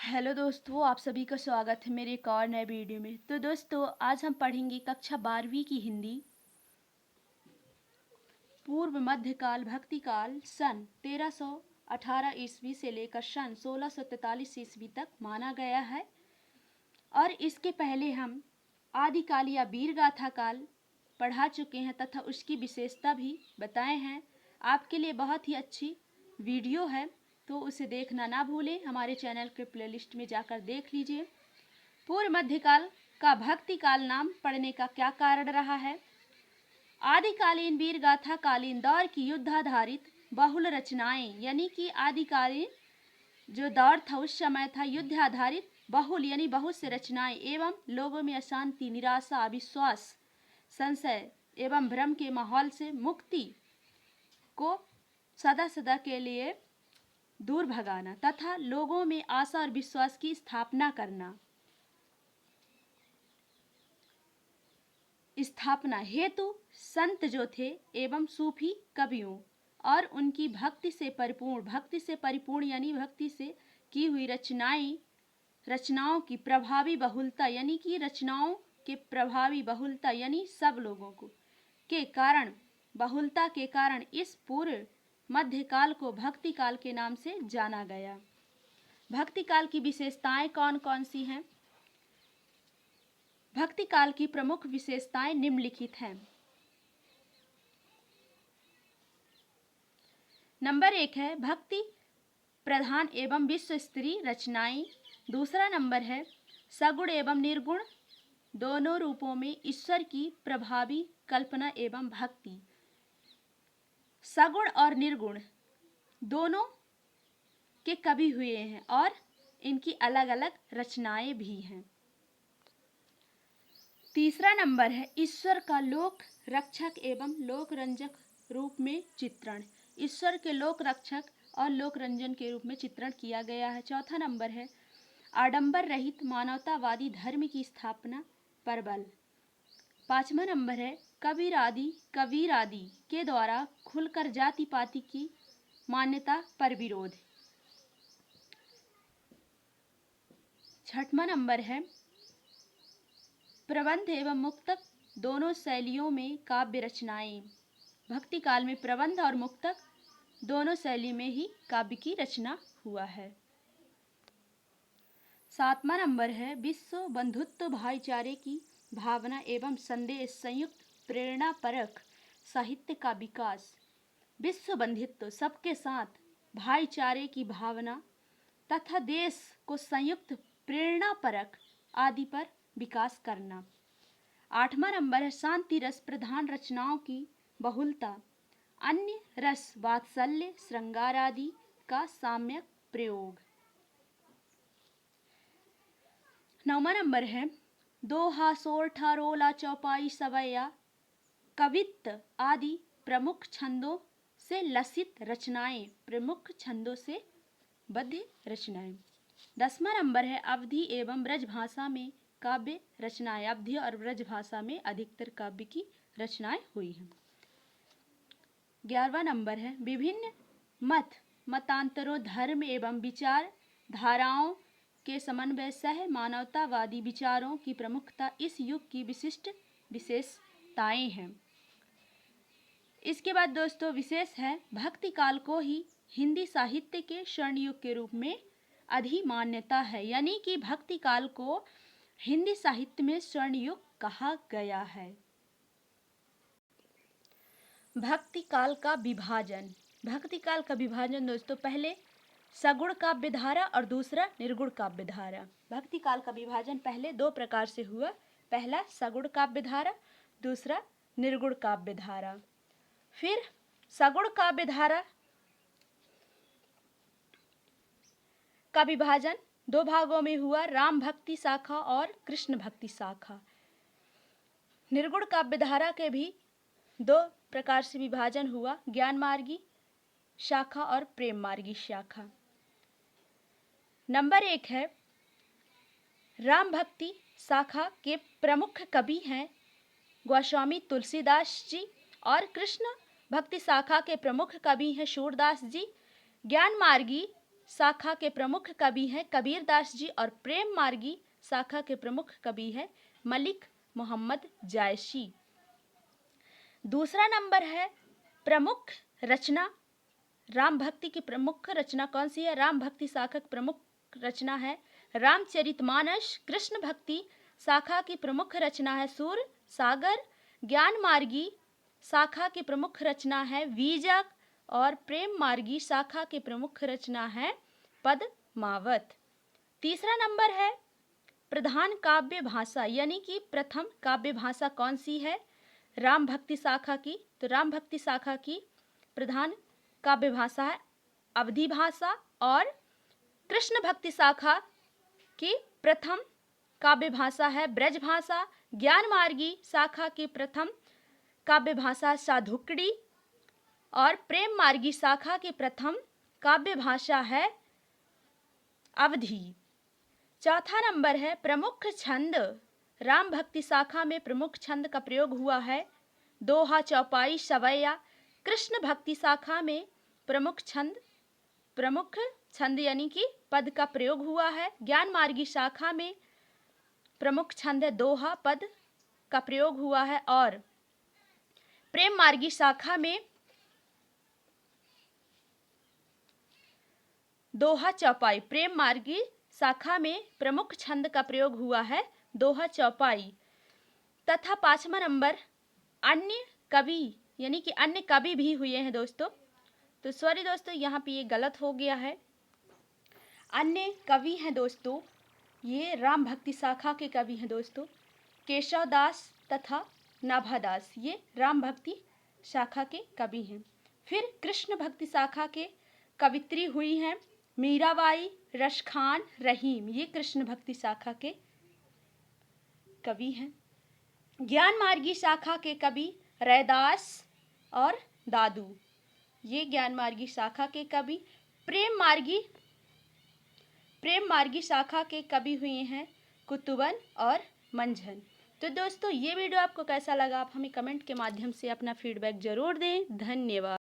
Hello दोस्तों, आप सभी का स्वागत है मेरे एक और नए वीडियो में। तो दोस्तों, आज हम पढ़ेंगे कक्षा 12वीं की हिंदी, पूर्व मध्यकाल भक्तिकाल सन 1318 ईस्वी से लेकर सन 1643 ईस्वी तक माना गया है। और इसके पहले हम आदिकाल या वीर गाथा काल पढ़ा चुके हैं तथा उसकी विशेषता भी बताए हैं। आपके लिए बहुत ही अच्छी वीडियो है, तो उसे देखना ना भूलें। हमारे चैनल के प्लेलिस्ट में जाकर देख लीजिए। पूर्व मध्यकाल का भक्ति काल नाम पड़ने का क्या कारण रहा है? आदिकालीन वीर गाथा कालीन दौर की युद्धाधारित बहुल रचनाएं, यानी कि आदिकालीन जो दौर था उस समय था युद्ध आधारित बहुल यानी बहुत से रचनाएं एवं लोगों में अशांति, निराशा, अविश्वास, संशय एवं भ्रम के माहौल से मुक्ति को सदा सदा के लिए दूर भगाना तथा लोगों में आशा और विश्वास की स्थापना हेतु संत जो थे एवं सूफी कवियों और उनकी भक्ति से परिपूर्ण यानी भक्ति से की हुई रचनाओं की प्रभावी बहुलता, यानी कि रचनाओं के प्रभावी बहुलता यानी सब लोगों को के कारण बहुलता के कारण इस पूर्व मध्यकाल को भक्ति काल के नाम से जाना गया। भक्ति काल की विशेषताएं कौन कौन सी हैं? भक्ति काल की प्रमुख विशेषताएं निम्नलिखित हैं। नंबर 1 है भक्ति प्रधान एवं विश्व स्तरीय रचनाएं। दूसरा नंबर है सगुण एवं निर्गुण दोनों रूपों में ईश्वर की प्रभावी कल्पना एवं भक्ति। सगुण और निर्गुण दोनों के कवि हुए हैं और इनकी अलग अलग रचनाएं भी हैं। तीसरा नंबर है ईश्वर का लोक रक्षक एवं लोक रंजक रूप में चित्रण। ईश्वर के लोक रक्षक और लोक रंजन के रूप में चित्रण किया गया है। चौथा नंबर है आडंबर रहित मानवतावादी धर्म की स्थापना पर बल। पांचवा नंबर है कबीर आदि के द्वारा खुलकर जाति पाति की मान्यता पर विरोध। छठवां नंबर है प्रबंध एवं मुक्तक दोनों शैलियों में काव्य रचनाएं। भक्ति काल में प्रबंध और मुक्तक दोनों शैली में ही काव्य की रचना हुआ है। सातवां नंबर है विश्व बंधुत्व भाईचारे की भावना एवं संदेश संयुक्त प्रेरणा परक साहित्य का विकास। विश्व बंधुत्व सबके साथ भाईचारे की भावना तथा देश को संयुक्त प्रेरणा परक आदि पर विकास करना। आठवां नंबर है शांति रस प्रधान रचनाओं की बहुलता, अन्य रस वात्सल्य श्रृंगार आदि का साम्यक प्रयोग। नौवां नंबर है दोहा सोरठा रोला चौपाई सवैया कवित्त आदि प्रमुख छंदों से लसित रचनाएं, प्रमुख छंदों से बद्ध रचनाएं। 10वां नंबर है अवधि एवं ब्रज भाषा में काव्य रचनाएं। अवधि और ब्रज भाषा में अधिकतर काव्य की रचनाएं हुई हैं। 11वां नंबर है विभिन्न मतांतरों धर्म एवं विचार धाराओं के समन्वय सह मानवतावादी विचारों की प्रमुखता इस युग की विशिष्ट विशेषताएं हैं। इसके बाद दोस्तों विशेष है भक्ति काल को ही हिंदी साहित्य के स्वर्ण युग के रूप में अधिमान्यता है, यानी कि भक्ति काल को हिंदी साहित्य में स्वर्ण युग कहा गया है। भक्ति काल का विभाजन। भक्ति काल का विभाजन दोस्तों पहले सगुण काव्य धारा और दूसरा निर्गुण काव्य धारा। भक्ति काल का विभाजन पहले दो प्रकार से हुआ, पहला सगुण काव्य धारा, दूसरा निर्गुण काव्य धारा। फिर सगुण काव्य धारा का विभाजन दो भागों में हुआ, राम भक्ति शाखा और कृष्ण भक्ति शाखा। निर्गुण काव्य धारा के भी दो प्रकार से विभाजन हुआ, ज्ञान मार्गी शाखा और प्रेम मार्गी शाखा। नंबर 1 है राम भक्ति शाखा के प्रमुख कवि हैं गोस्वामी तुलसीदास जी और कृष्ण भक्ति शाखा के प्रमुख कवि हैं सूरदास जी। ज्ञान मार्गी शाखा के प्रमुख कवि हैं कबीर दास जी और प्रेम मार्गी शाखा के प्रमुख कवि है मलिक मोहम्मद जायसी। दूसरा नंबर है प्रमुख रचना, राम भक्ति की प्रमुख रचना कौन सी है? राम भक्ति शाखा की प्रमुख रचना है रामचरितमानस। कृष्ण भक्ति शाखा की प्रमुख रचना है सूर सागर। ज्ञान मार्गी शाखा की प्रमुख रचना है वीजक और प्रेम मार्गी शाखा की प्रमुख रचना है पद्मावत। तीसरा नंबर है प्रधान काव्य भाषा, यानी कि प्रथम काव्य भाषा कौन सी है? राम भक्ति शाखा की। तो राम भक्ति शाखा की प्रधान काव्य भाषा है अवधी भाषा और कृष्ण भक्ति शाखा की प्रथम काव्य भाषा है ब्रज भाषा। ज्ञान मार्गी शाखा की प्रथम काव्य भाषा साधुकड़ी और प्रेम मार्गी शाखा की प्रथम काव्य भाषा है अवधी। चौथा नंबर है प्रमुख छंद, राम भक्ति शाखा में प्रमुख छंद का प्रयोग हुआ है दोहा चौपाई सवैया। कृष्ण भक्ति शाखा में प्रमुख छंद यानी कि पद का प्रयोग हुआ है। ज्ञान मार्गी शाखा में प्रमुख छंद है दोहा, पद का प्रयोग हुआ है और प्रेम मार्गी शाखा में दोहा चौपाई। प्रेम मार्गी शाखा में प्रमुख छंद का प्रयोग हुआ है दोहा चौपाई। तथा पांचवा नंबर अन्य कवि, यानी कि अन्य कवि भी हुए हैं दोस्तों। तो सॉरी दोस्तों, यहाँ पे ये गलत हो गया है। अन्य कवि हैं दोस्तों, ये राम भक्ति शाखा के कवि हैं दोस्तों, केशव दास तथा नाभादास, ये राम भक्ति शाखा के कवि हैं। फिर कृष्ण भक्ति शाखा के कवित्री हुई हैं मीराबाई, रशखान, रहीम, ये कृष्ण भक्ति शाखा के कवि हैं। ज्ञान मार्गी शाखा के कवि रैदास और दादू, ये ज्ञान मार्गी शाखा के कवि। प्रेम मार्गी शाखा के कवि हुए हैं कुतुबन और मंझन। तो दोस्तों ये वीडियो आपको कैसा लगा, आप हमें कमेंट के माध्यम से अपना फीडबैक जरूर दें। धन्यवाद।